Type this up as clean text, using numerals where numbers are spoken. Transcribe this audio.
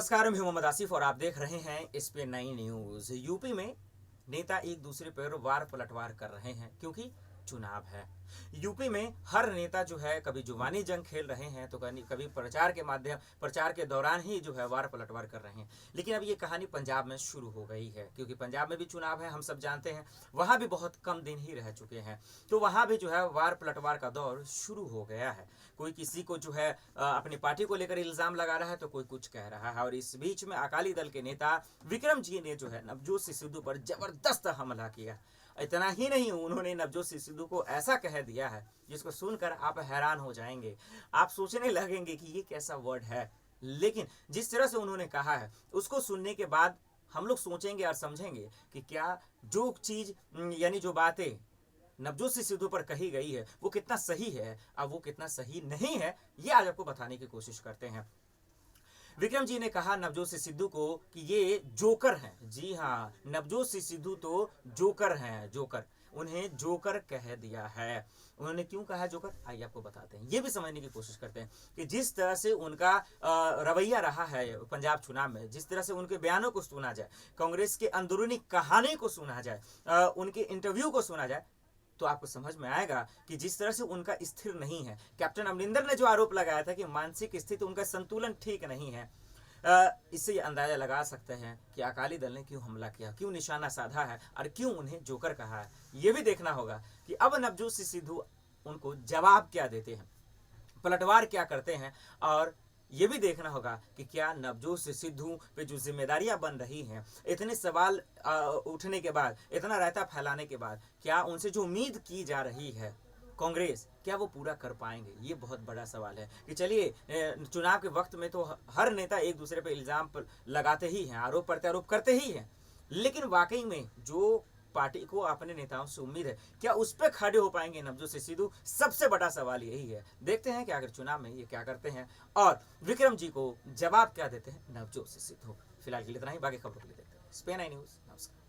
नमस्कार, मैं मोहम्मद आसिफ और आप देख रहे हैं SP9 न्यूज। यूपी में नेता एक दूसरे पर वार पलटवार कर रहे हैं क्योंकि चुनाव है। यूपी में हर नेता जो है कभी जुबानी जंग खेल रहे हैं तो कभी प्रचार के दौरान ही जो है वार पलटवार कर रहे हैं। लेकिन अब ये कहानी पंजाब में शुरू हो गई है क्योंकि पंजाब में भी चुनाव है, हम सब जानते हैं। वहाँ भी बहुत कम दिन ही रह चुके हैं तो वहाँ भी जो है वार पलटवार का दौर शुरू हो गया है। कोई किसी को जो है अपनी पार्टी को लेकर इल्ज़ाम लगा रहा है तो कोई कुछ कह रहा है। और इस बीच में अकाली दल के नेता विक्रम जी ने जो है नवजोत सिंह सिद्धू पर जबरदस्त हमला किया। इतना ही नहीं, उन्होंने नवजोत सिंह सिद्धू को ऐसा कह दिया है जिसको सुनकर आप हैरान हो जाएंगे। आप सोचने लगेंगे कि ये कैसा वर्ड है, लेकिन जिस तरह से उन्होंने कहा है उसको सुनने के बाद हम लोग सोचेंगे और समझेंगे कि क्या जो चीज़ यानी जो बातें नवजोत सिंह सिद्धू पर कही गई है वो कितना सही है और वो कितना सही नहीं है, ये आज आपको बताने की कोशिश करते हैं। विक्रम जी ने कहा नवजोत सिंह सिद्धू को कि ये जोकर हैं। जी हाँ, नवजोत सिंह सिद्धू तो जोकर हैं, जोकर। उन्हें जोकर कह दिया है। उन्होंने क्यों कहा जोकर, आइए आपको बताते हैं। ये भी समझने की कोशिश करते हैं कि जिस तरह से उनका रवैया रहा है पंजाब चुनाव में, जिस तरह से उनके बयानों को सुना जाए, कांग्रेस के अंदरूनी कहानी को सुना जाए, उनके इंटरव्यू को सुना जाए, तो आपको समझ में आएगा कि जिस तरह से उनका स्थिर नहीं है। कैप्टन अमरिंदर ने जो आरोप लगाया था कि मानसिक स्थिति उनका संतुलन ठीक नहीं है, इससे ये अंदाजा लगा सकते हैं कि अकाली दल ने क्यों हमला किया, क्यों निशाना साधा है और क्यों उन्हें जोकर कहा है। ये भी देखना होगा कि अब नवजोत सिंह सिद्धू उनको जवाब क्या देते हैं, पलटवार क्या करते हैं। और ये भी देखना होगा कि क्या नवजोत सिंह सिद्धू पे जो जिम्मेदारियां बन रही हैं, इतने सवाल उठने के बाद, इतना रायता फैलाने के बाद, क्या उनसे जो उम्मीद की जा रही है कांग्रेस, क्या वो पूरा कर पाएंगे, ये बहुत बड़ा सवाल है। कि चलिए, चुनाव के वक्त में तो हर नेता एक दूसरे पे इल्ज़ाम लगाते ही हैं, आरोप प्रत्यारोप करते ही हैं, लेकिन वाकई में जो पार्टी को अपने नेताओं से उम्मीद है, क्या उस पर खड़े हो पाएंगे नवजोत सिंह सिद्धू? सबसे बड़ा सवाल यही है। देखते हैं कि आखिर चुनाव में ये क्या करते हैं और विक्रम जी को जवाब क्या देते हैं नवजोत सिंह सिद्धू। फिलहाल के लिए इतना ही, बाकी खबरों के लिए देखते हैं SP9 न्यूज। नमस्कार।